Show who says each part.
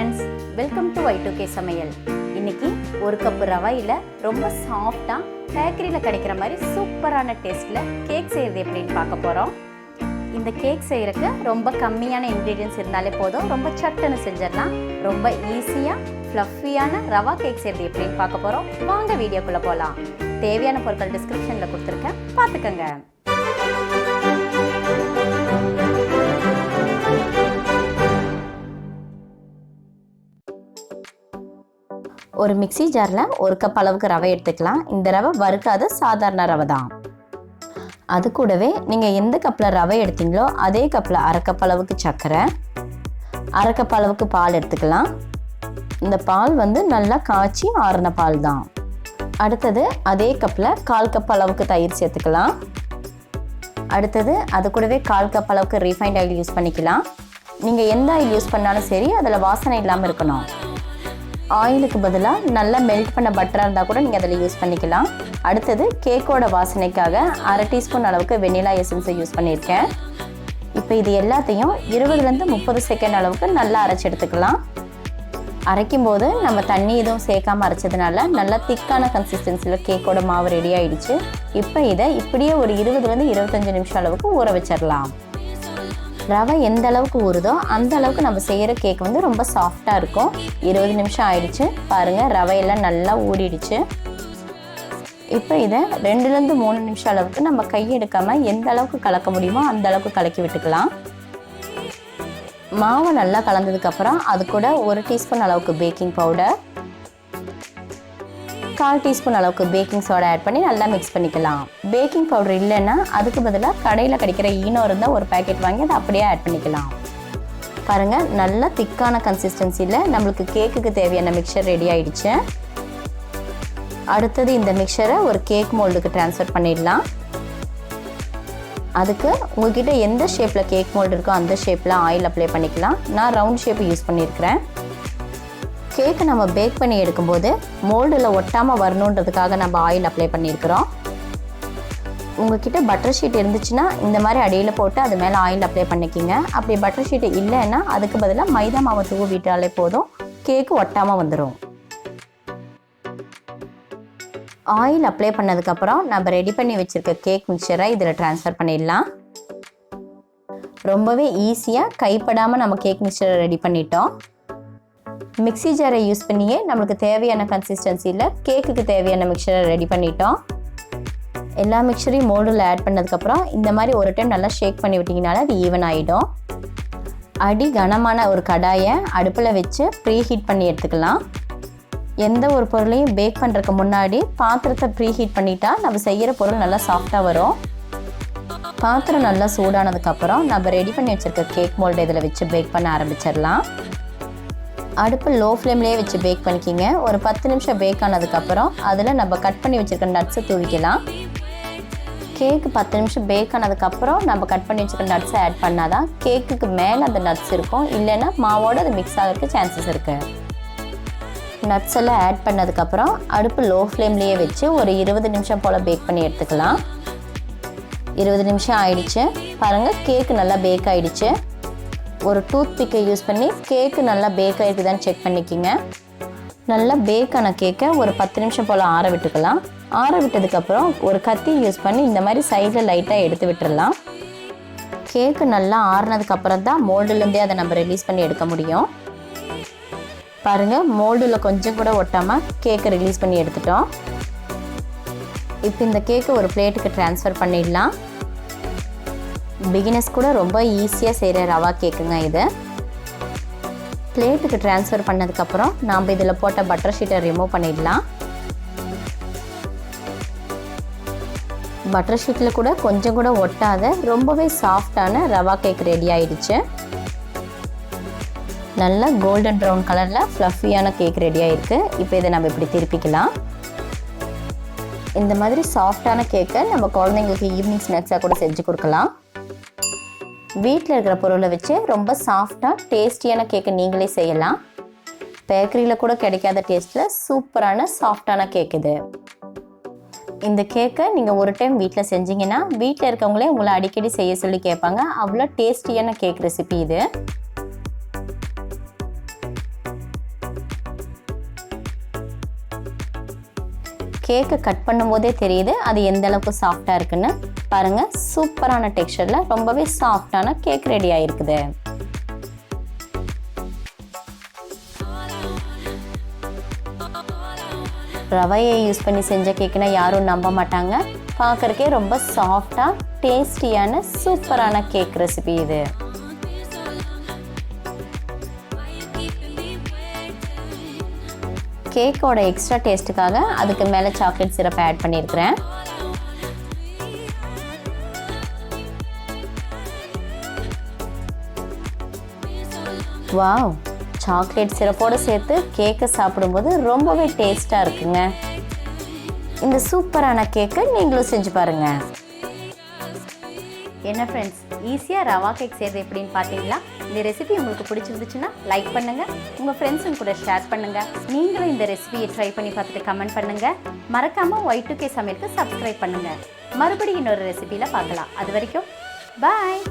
Speaker 1: Friends, welcome to Y2K சமையல். இன்னைக்கு ஒரு கப்பு ரவையில் ரொம்ப சாஃப்டாக பேக்கரியில் கிடைக்கிற மாதிரி சூப்பரான டேஸ்ட்டில் கேக் செய்கிறது எப்படின்னு பார்க்க போகிறோம். இந்த கேக் செய்கிறதுக்கு ரொம்ப கம்மியான இன்க்ரீடியன்ஸ் இருந்தாலே போதும், ரொம்ப சட்டுன்னு செஞ்சிடலாம். ரொம்ப ஈஸியாக ஃப்ளஃபியான ரவா கேக் செய்கிறது எப்படின்னு பார்க்க போகிறோம். வாங்க வீடியோக்குள்ளே போகலாம். தேவையான பொருட்கள் டிஸ்கிரிப்ஷனில் கொடுத்துருக்கேன், பார்த்துக்கோங்க. ஒரு மிக்ஸி ஜாரில் ஒரு கப் அளவுக்கு ரவை எடுத்துக்கலாம். இந்த ரவை வறுக்காத சாதாரண ரவை தான். அது கூடவே நீங்கள் எந்த கப்பில் ரவை எடுத்தீங்களோ அதே கப்பில் அரை கப் அளவுக்கு சர்க்கரை, அரை கப் அளவுக்கு பால் எடுத்துக்கலாம். இந்த பால் நல்லா காய்ச்சி ஆறின பால் தான். அடுத்தது அதே கப்பில் 1/4 கப் அளவுக்கு தயிர் சேர்த்துக்கலாம். அடுத்தது அது கூடவே 1/4 கப் அளவுக்கு ரீஃபைண்ட் ஆயில் யூஸ் பண்ணிக்கலாம். நீங்கள் எந்த ஆயில் யூஸ் பண்ணாலும் சரி, அதில் வாசனை இல்லாமல் இருக்கணும். ஆயிலுக்கு பதிலாக நல்லா மெல்ட் பண்ண பட்டராக இருந்தால் கூட நீங்கள் அதில் யூஸ் பண்ணிக்கலாம். அடுத்தது கேக்கோட வாசனைக்காக அரை டீஸ்பூன் அளவுக்கு வெண்ணிலா எசன்ஸை யூஸ் பண்ணியிருக்கேன். இப்போ இது எல்லாத்தையும் 20 to 30 செகண்ட் அளவுக்கு நல்லா அரைச்சி எடுத்துக்கலாம். அரைக்கும் போது நம்ம தண்ணி எதுவும் சேர்க்காமல் அரைச்சதுனால நல்லா திக்கான கன்சிஸ்டன்சியில் கேக்கோட மாவு ரெடி ஆகிடுச்சு. இப்போ இதை இப்படியே ஒரு 20 to 25 நிமிஷம் அளவுக்கு ஊற வச்சிடலாம். ரவை எந்த அளவுக்கு ஊறுதோ அந்த அளவுக்கு நம்ம செய்கிற கேக் ரொம்ப சாஃப்டாக இருக்கும். 20 நிமிஷம் ஆயிடுச்சு பாருங்கள், ரவையெல்லாம் நல்லா ஊறிடுச்சு. இப்போ இதை 2 to 3 நிமிஷம் அளவுக்கு நம்ம கையெடுக்காமல் எந்த அளவுக்கு கலக்க முடியுமோ அந்த அளவுக்கு கலக்கி விட்டுக்கலாம். மாவு நல்லா கலந்ததுக்கப்புறம் அது கூட 1 டீஸ்பூன் அளவுக்கு பேக்கிங் பவுடர், 1/4 டீஸ்பூன் அளவுக்கு பேக்கிங் சோடா ஆட் பண்ணி நல்லா மிக்ஸ் பண்ணிக்கலாம். பேக்கிங் பவுடர் இல்லைன்னா அதுக்கு பதிலாக கடையில் கிடைக்கிற ஈனோ இருந்தால் ஒரு பேக்கெட் வாங்கி அதை அப்படியே ஆட் பண்ணிக்கலாம். பாருங்கள், நல்லா திக்கான கன்சிஸ்டன்சியில் நம்மளுக்கு கேக்குக்கு தேவையான மிக்சர் ரெடி ஆகிடுச்சு. அடுத்தது இந்த மிக்சரை ஒரு கேக் மோல்டுக்கு ட்ரான்ஸ்ஃபர் பண்ணிடலாம். அதுக்கு உங்கள்கிட்ட எந்த ஷேப்பில் கேக் மோல்டு இருக்கோ அந்த ஷேப்பில் ஆயில் அப்ளை பண்ணிக்கலாம். நான் ரவுண்ட் ஷேப் யூஸ் பண்ணியிருக்கிறேன். கேக்கை நம்ம பேக் பண்ணி எடுக்கும்போது மோல்டில் ஒட்டாமல் வரணுன்றதுக்காக நம்ம ஆயில் அப்ளை பண்ணியிருக்கிறோம். உங்கள்கிட்ட பட்டர் ஷீட் இருந்துச்சுன்னா இந்த மாதிரி அடியில் போட்டு அது மேலே ஆயில் அப்ளை பண்ணிக்கிங்க. அப்படி பட்டர் ஷீட்டு இல்லைன்னா அதுக்கு பதிலாக மைதா மாவை தூவிட்டாலே போதும், கேக்கு ஒட்டாமல் வந்துடும். ஆயில் அப்ளை பண்ணதுக்கப்புறம் நம்ம ரெடி பண்ணி வச்சுருக்க கேக் மிக்சரை இதில் ட்ரான்ஸ்ஃபர் பண்ணிடலாம். ரொம்பவே ஈஸியாக கைப்படாமல் நம்ம கேக் மிக்சரை ரெடி பண்ணிட்டோம். மிக்ஸி ஜாரை யூஸ் பண்ணியே நம்மளுக்கு தேவையான கன்சிஸ்டன்சியில் கேக்குக்கு தேவையான மிக்சரை ரெடி பண்ணிட்டோம். எல்லா மிக்சரையும் மோல்டில் ஆட் பண்ணதுக்கப்புறம் இந்த மாதிரி ஒரு டைம் நல்லா ஷேக் பண்ணி விட்டிங்கனால அது ஈவன் ஆகிடும். அடி கனமான ஒரு கடாயை அடுப்பில் வச்சு ப்ரீ ஹீட் பண்ணி எடுத்துக்கலாம். எந்த ஒரு பொருளையும் பேக் பண்ணுறதுக்கு முன்னாடி பாத்திரத்தை ப்ரீ ஹீட் பண்ணிட்டா நம்ம செய்கிற பொருள் நல்லா சாஃப்டாக வரும். பாத்திரம் நல்லா சூடானதுக்கப்புறம் நம்ம ரெடி பண்ணி வச்சுருக்க கேக் மோல்டு இதில் வச்சு பேக் பண்ண ஆரம்பிச்சிடலாம். அடுப்பு லோ ஃப்ளேம்லேயே வச்சு பேக் பண்ணிக்கிங்க. ஒரு 10 நிமிஷம் பேக் ஆனதுக்கப்புறம் அதில் நம்ம கட் பண்ணி வச்சுருக்க நட்ஸை தூவிக்கலாம். கேக்கு 10 நிமிஷம் பேக் ஆனதுக்கப்புறம் நம்ம கட் பண்ணி வச்சுருக்க நட்ஸை ஆட் பண்ணால் தான் கேக்குக்கு மேலே அந்த நட்ஸ் இருக்கும், இல்லைன்னா மாவோடு அது மிக்ஸ் ஆகிறதுக்கு சான்சஸ் இருக்குது. நட்ஸ் எல்லாம் ஆட் பண்ணதுக்கப்புறம் அடுப்பு லோ ஃப்ளேம்லேயே வச்சு ஒரு 20 நிமிஷம் போல் பேக் பண்ணி எடுத்துக்கலாம். 20 நிமிஷம் ஆயிடுச்சு பாருங்கள், கேக்கு நல்லா பேக் ஆகிடுச்சு. ஒரு டூத் பிக்கை யூஸ் பண்ணி கேக்கு நல்லா பேக் ஆகிடுதான்னு செக் பண்ணிக்கிங்க. நல்லா பேக்கான கேக்கை ஒரு 10 நிமிஷம் போல் ஆற விட்டுக்கலாம். ஆற விட்டதுக்கப்புறம் ஒரு கத்தி யூஸ் பண்ணி இந்த மாதிரி சைடில் லைட்டாக எடுத்து விட்டுடலாம். கேக்கு நல்லா ஆறுனதுக்கப்புறம் தான் மோல்டுலேருந்தே அதை நம்ம ரிலீஸ் பண்ணி எடுக்க முடியும். பாருங்கள், மோல்டில் கொஞ்சம் கூட ஒட்டாமல் கேக்கை ரிலீஸ் பண்ணி எடுத்துட்டோம். இப்போ இந்த கேக்கை ஒரு பிளேட்டுக்கு ட்ரான்ஸ்ஃபர் பண்ணிடலாம். பிகினர்ஸ் கூட ரொம்ப ஈஸியாக செய்கிற ரவா கேக்குங்க இது. பிளேட்டுக்கு ட்ரான்ஸ்ஃபர் பண்ணதுக்கப்புறம் நாம் இதில் போட்ட பட்டர் ஷீட்டை ரிமூவ் பண்ணிடலாம். பட்டர் ஷீட்டில் கூட கொஞ்சம் கூட ஒட்டாத ரொம்பவே சாஃப்டான ரவா கேக் ரெடி ஆயிடுச்சு. நல்லா கோல்டன் ப்ரௌன் கலரில் ஃப்ளஃபியான கேக் ரெடி ஆகிருக்கு. இப்போ இதை நம்ம இப்படி திருப்பிக்கலாம். இந்த மாதிரி சாஃப்டான கேக்கை நம்ம குழந்தைங்களுக்கு ஈவினிங் ஸ்நாக்ஸாக கூட செஞ்சு கொடுக்கலாம். வீட்டில் இருக்கிற பொருளை வச்சு ரொம்ப சாஃப்டாக டேஸ்டியான கேக்கை நீங்களே செய்யலாம். பேக்கரியில் கூட கிடைக்காத டேஸ்ட்டில் சூப்பரான சாஃப்டான கேக் இது. இந்த கேக்கை நீங்கள் ஒரு டைம் வீட்டில் செஞ்சீங்கன்னா வீட்டில் இருக்கவங்களே உங்களை அடிக்கடி செய்ய சொல்லி கேட்பாங்க. அவ்வளோ டேஸ்டியான கேக் ரெசிபி இது. கேக்கை கட் பண்ணும்போதே தெரியுது அது எந்த அளவுக்கு சாஃப்டாக இருக்குன்னு. பாருங்கள், சூப்பரான டெக்ஸ்சரில் ரொம்பவே சாஃப்டான கேக் ரெடி ஆகிருக்குது. ரவையை யூஸ் பண்ணி செஞ்ச கேக்குனா யாரும் நம்ப மாட்டாங்க. பார்க்குறக்கே ரொம்ப சாஃப்டாக டேஸ்டியான சூப்பரான கேக் ரெசிபி இது. கேக்கோட எக்ஸ்ட்ரா டேஸ்ட்டுக்காக அதுக்கு மேலே சாக்லேட் சிரப் ஆட் பண்ணியிருக்கிறேன். வாவ், சாக்லேட் சிரப்போடு சேர்த்து கேக்கை சாப்பிடும்போது ரொம்பவே டேஸ்ட்டாக இருக்குங்க. இந்த சூப்பரான கேக்கை நீங்களும் செஞ்சு பாருங்கள். என்ன ஃப்ரெண்ட்ஸ், ஈஸியாக ரவா கேக் செய்கிறது எப்படின்னு பார்த்தீங்களா? இந்த ரெசிபி உங்களுக்கு பிடிச்சிருந்துச்சுன்னா லைக் பண்ணுங்கள், உங்கள் ஃப்ரெண்ட்ஸுங்க கூட ஷேர் பண்ணுங்கள். நீங்களும் இந்த ரெசிபியை ட்ரை பண்ணி பார்த்துட்டு கமெண்ட் பண்ணுங்கள். மறக்காமல் Y2K சமையலுக்கு சப்ஸ்கிரைப் பண்ணுங்கள். மறுபடியும் இன்னொரு ரெசிபியில் பார்க்கலாம். அது வரைக்கும் பாய்.